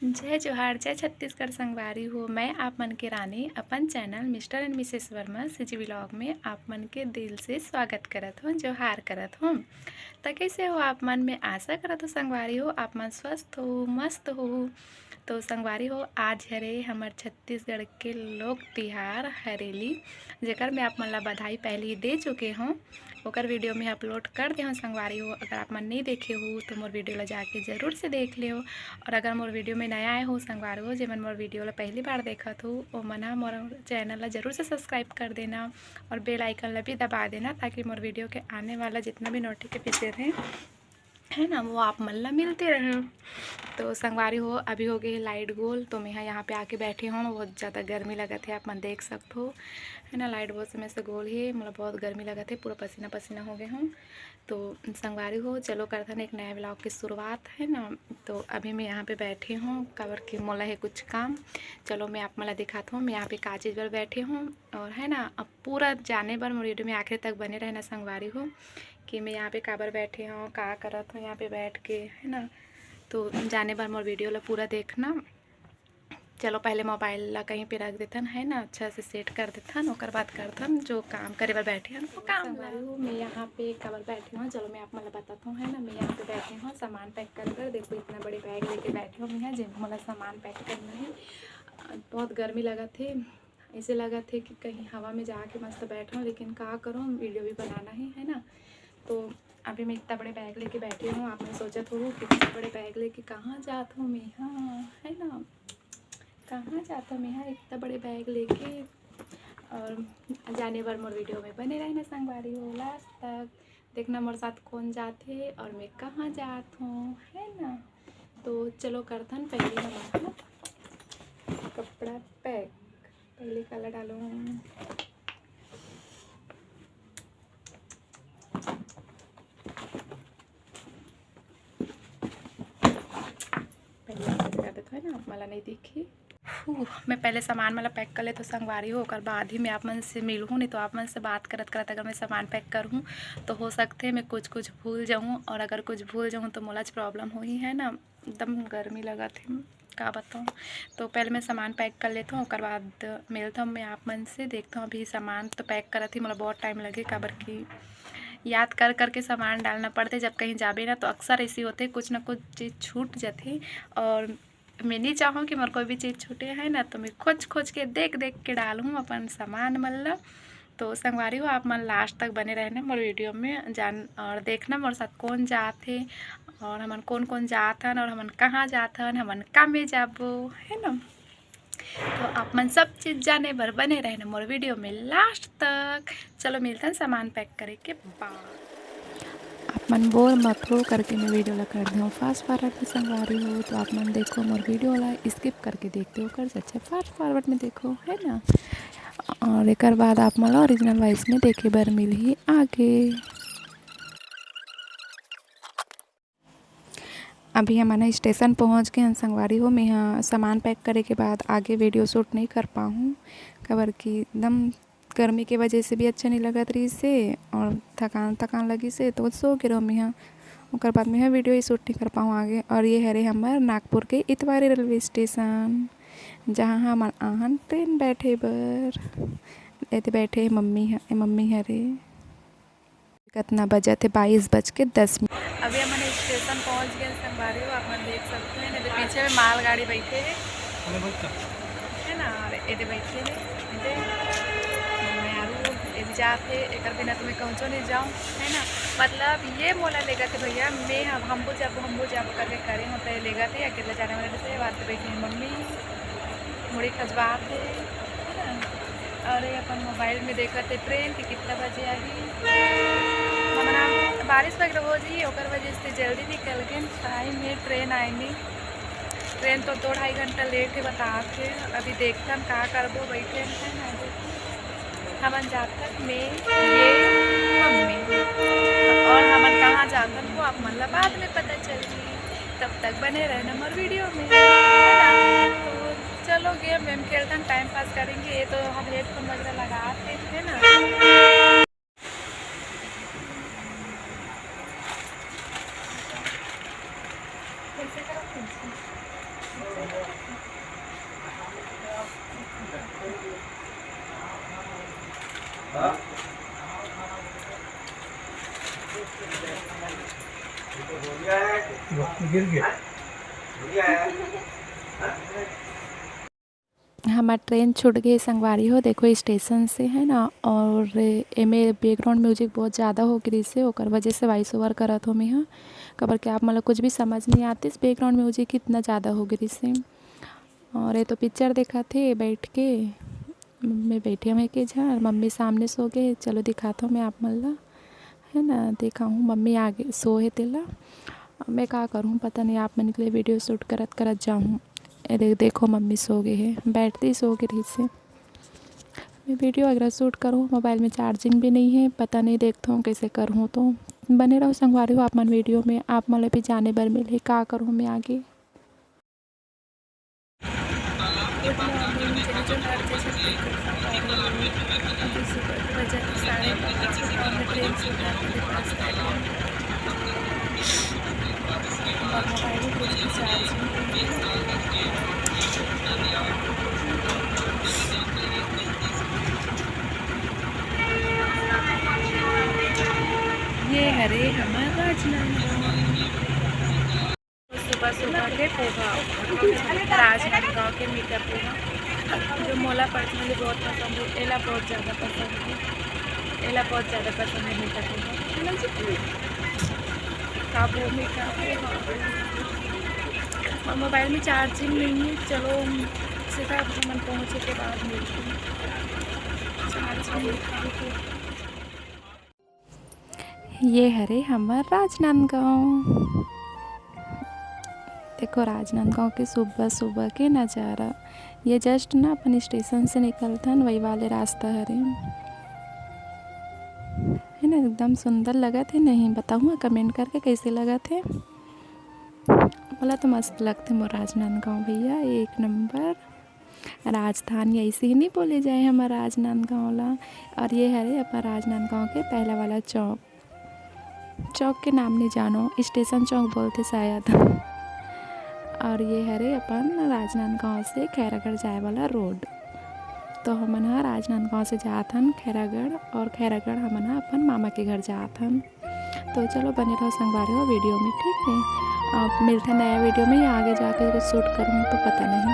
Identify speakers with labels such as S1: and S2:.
S1: जय जोहार जय छत्तीसगढ़ संगवारी हो। मैं आप मन के रानी अपन channel mister and missus Verma CG vlog में आप मन के दिल से स्वागत करत हूँ, जोहार करत हूँ। तो कैसे हो आप मन? में आशा करत हो संगवारी हो आप मन स्वस्थ हो, मस्त हो। तो संगवारी हो, आज हरे हमार छत्तीसगढ़ के लोक तिहार हरेली, जेकर मैं आप मन ला बधाई पहले ही दे चुके हूँ। ओकर वीडियो में अपलोड कर दे हूँ संगवारी हो। अगर आप मन नहीं देखे हो तो मोर वीडियो ला जाके ज़रूर से देख लियो। और अगर मोर वीडियो में नया आए हो संगवारी हो, जेमन मोर वीडियो ला पहली बार देखत हो, ओ मन ह मोर चैनल ला ज़रूर से सब्सक्राइब कर देना और बेल आइकन ला भी दबा देना, ताकि मोर वीडियो के आने वाला जितना भी नोटिफिकेशन है ना, वो आप मन ला मिलते रहे। तो संगवारी हो, अभी हो गई लाइट गोल, तो मैं यहाँ पे आके बैठी हूँ। बहुत ज़्यादा गर्मी लगत है, आप मन देख सकते हो, है ना। लाइट बहुत समय से गोल ही, मतलब बहुत गर्मी लगत है, पूरा पसीना पसीना हो गए हूँ। तो संगवारी हो, चलो करते हैं एक नया ब्लॉग की शुरुआत, है ना। तो अभी मैं यहाँ पे बैठी हूँ, कवर की मोला है कुछ काम। चलो मैं आप मला दिखाता हूँ मैं यहाँ पे का चीज़ पर बैठी हूँ। और है ना, अब पूरा जाने पर मोर वीडियो में आखिर तक बने रहना संगवारी हो, कि मैं यहाँ पे काबर बैठी हूँ, का करत हूँ यहाँ पे बैठ के, है ना। तो जाने पर मोर वीडियो ला पूरा देखना। चलो पहले मोबाइल ला कहीं पे रख देथन, है ना, अच्छा से सेट कर देथन, ओकर बाद करथन जो काम करे बर बैठे हन वो काम ला। मैं यहाँ पे कबर बैठी हूँ, चलो मैं आप मतलब बताता हूँ, है ना। मैं यहाँ पे बैठी हूँ सामान पैक कर देखो, इतना बड़े बैग लेके बैठी हूँ मैं, जिन मतलब सामान पैक करना है। बहुत गर्मी लगा थे, ऐसे लगा थे कि कहीं हवा में जाके मस्त बैठूँ, लेकिन का करूँ, वीडियो भी बनाना है ना। तो अभी मैं इतना बड़े बैग लेके बैठी हूँ। आपने सोचा तो कि इतना बड़े बैग लेके कहाँ जाता हूँ मैं, हाँ, है ना, कहाँ जाता हूँ मैं, हाँ, इतना बड़े बैग लेके। और जाने पर मोर वीडियो में बने रहना संगवारी हो, लास्ट तक देखना मोर साथ कौन जाते और मैं कहाँ जात हूँ, है ना। तो चलो करथन पहले हमारा कपड़ा पैक। पहले कलर डालूँ, है ना, मला नहीं दिखी। मैं पहले सामान मतलब पैक कर ले तो संगवारी हो, ओकर बाद ही मैं आप मन से मिलूँ। नहीं तो आप मन से बात करत करत अगर मैं सामान पैक करूँ तो हो सकते है मैं कुछ भूल जाऊँ, और अगर कुछ भूल जाऊँ तो मोला प्रॉब्लम हुई, है ना। एकदम गर्मी लगा थी, का बताऊँ। तो पहले मैं सामान पैक कर लेता हूँ, ओकर बाद मिलता हूँ मैं आप मन से। देखता हूँ अभी सामान तो पैक करत ही, मतलब बहुत टाइम लगे, काबर की याद कर करके सामान डालना पड़ते। जब कहीं जाबे ना तो अक्सर ऐसी होते, कुछ ना कुछ चीज़ छूट जाती। और मैं नहीं चाहूँ कि मोर कोई भी चीज़ छूटे, है ना। तो मैं खोज के देख के डालूँ अपन सामान मतलब। तो संगवारी हो, आप मन लास्ट तक बने रहना मोर वीडियो में, जान और देखना मोर साथ कौन जात है, और हमन कौन जात हन, और हमन कहाँ जात हन, हमन का में जाबो, है ना। तो आप मन सब चीज़ जाने बर बने रहना मोर वीडियो में लास्ट तक। चलो मिलते हैं सामान पैक करे के बाद। आप मन बोर मत हो करके मैं वीडियो ला कर दूँ फास्ट फॉरवर्ड में संगवारी हो। तो आप मन देखो मोर वीडियो ला स्किप करके देखते हो, कर अच्छा फास्ट फॉरवर्ड में देखो, है ना। और एक बाद आप मन ओरिजिनल वॉइस में देखे बर मिलही आगे। अभी हम स्टेशन पहुंच गए हैं संगवारी हो। मैं यहाँ सामान पैक करे के बाद आगे वीडियो शूट नहीं कर पाऊँ, खबर की एकदम गर्मी के वजह से भी अच्छा नहीं लगा रही से, और थकान लगी से, तो सो के रहो मैं यहाँ। ओकर बाद में वीडियो ही शूट नहीं कर पाऊँ आगे। और ये हरे हमार नागपुर के इतवारी रेलवे स्टेशन, जहाँ हम आहन ट्रेन बैठे बर। एते बैठे मम्मी हरे। कितना बजा थे, 22:10। अभी हम स्टेशन पहुंच गए संगवारी हो, आप मन देख सकते हैं। तो पीछे में मालगाड़ी बैठे है ना, और ये बैठे है जाते एक बिना तुम्हें कहचो नहीं जाऊँ, है ना। मतलब ये मोला लेगा थे भैया, मैं हमको जाबो करके करे होते लेगा थे अकेले जाने वाले से। बात बैठी मम्मी मुड़ी खजवात है ना। और अपन मोबाइल में देखा थे ट्रेन की कितना बजे आ गई। हमारा बारिश वगैरह हो जी, ओकर वजह से जल्दी निकल गए टाइम में। ट्रेन आएंगी, ट्रेन तो 2-2.5 घंटा लेट है बता के। अभी देखते हम का करबो, बैठे हैं ना। हमन जातन में ये मम्मी, और हमन कहाँ जातन वो आप मन ला बाद में पता चली। तब तक बने रहना हमारे वीडियो में, है ना। तो चलो गेम वेम खेलते हैं, टाइम पास करेंगे। ये तो हम हेडफोन वगैरह लगाते हैं ना।
S2: गिर गया।
S1: हमार ट्रेन छूट गई संगवारी हो, देखो स्टेशन से है ना। और एमे बैकग्राउंड म्यूजिक बहुत ज़्यादा हो गई से ओकर वजह से वॉइस ओवर करत हो मैं हाँ खबर के आप मतलब कुछ भी समझ नहीं आती इस बैकग्राउंड म्यूजिक इतना ज़्यादा हो गई से। और ये तो पिक्चर देखा थे बैठ के, मम्मी बैठी हमें के झार, मम्मी सामने सो गए। चलो दिखाता हूँ मैं आप मल्ला है ना। देखा हूँ मम्मी आगे सो है तेला, मैं क्या करूँ पता नहीं। आप मन के लिए वीडियो शूट करत करत जाऊँ। देखो मम्मी सो गए हैं, बैठते ही सो गई से। मैं वीडियो वगैरह शूट करूँ, मोबाइल में चार्जिंग भी नहीं है, पता नहीं देखता हूँ कैसे करूँ। तो बने रहो संगवारी हो आप मन वीडियो में, आप मतलब भी जाने बर मिले क्या करूँ मैं आगे। ये हरे हमारा राजनांदगांव, सुबह सुबह के पोहा राजनांदगांव के मीठा पोहा जो मोला पर्सनली बहुत पसंद है। एला बहुत ज़्यादा पसंद है, एला बहुत ज़्यादा पसंद है मीठा पोहा। काबू मीठा पोहा और मोबाइल में चार्जिंग नहीं है। चलो सीधा मन पहुँचे के बाद मिलती हूँ। ये हरे हमार राजनांदगांव, देखो राजनांदगांव के सुबह सुबह के नज़ारा। ये जस्ट ना अपन स्टेशन से निकलता वही वाले रास्ता हरे है ना। एकदम सुंदर लगा थे, नहीं बताऊँ कमेंट करके कैसे लगा थे। बोला तो मस्त लगते मोर राजनांदगांव भैया, एक नंबर। राजधानी ऐसे ही नहीं बोले जाए हमारा राजनांदगांव ला। और ये हरे अपना राजनांदगांव के पहला वाला चौक, चौक के नाम नहीं जानो, स्टेशन चौक बोलते शायद। और ये हरे अपन राजनांदगांव से खैरागढ़ जाए वाला रोड। तो हमन हा राजनांदगांव से जात हन खैरागढ़, और खैरागढ़ हमन हा अपन मामा के घर जात हन। तो चलो बने रहो संगवारी हो वीडियो में, ठीक है। अब मिलते हैं नया वीडियो में, या आगे जाके कुछ शूट करूँ तो पता नहीं।